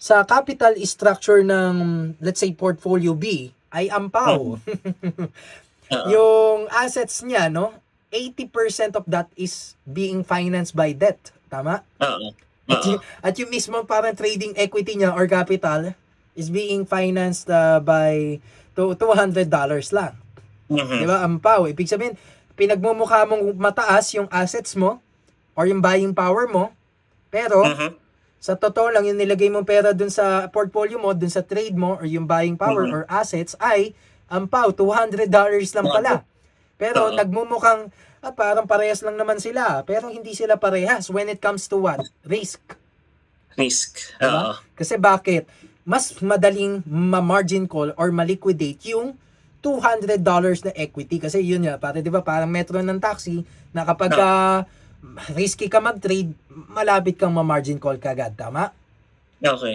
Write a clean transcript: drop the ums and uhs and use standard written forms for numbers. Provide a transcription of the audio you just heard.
sa capital structure ng, let's say, portfolio B, ay ampaw. Oo. Yung assets niya, no? 80% of that is being financed by debt. Tama? Oo. At Oo. at yung mismo parang trading equity niya or capital is being financed by $200 lang. Di Mhm. ba? Ampaw. Ibig sabihin, pinagmumukha mong mataas yung assets mo or yung buying power mo, pero Mhm. sa totoo lang, yung nilagay mong pera dun sa portfolio mo, dun sa trade mo, or yung buying power Mhm. or assets ay, ampaw, $200 lang 200. pala. Pero Oo. nagmumukhang, parang parehas lang naman sila. Pero hindi sila parehas when it comes to what? Risk. Risk. Diba? Oo. Kasi bakit? Mas madaling ma-margin call or ma-liquidate yung $200 na equity. Kasi yun nga, pare, di ba, parang metro ng taxi, na kapag Oo. risky ka mag-trade, malapit kang ma-margin call kagad. Tama? Okay.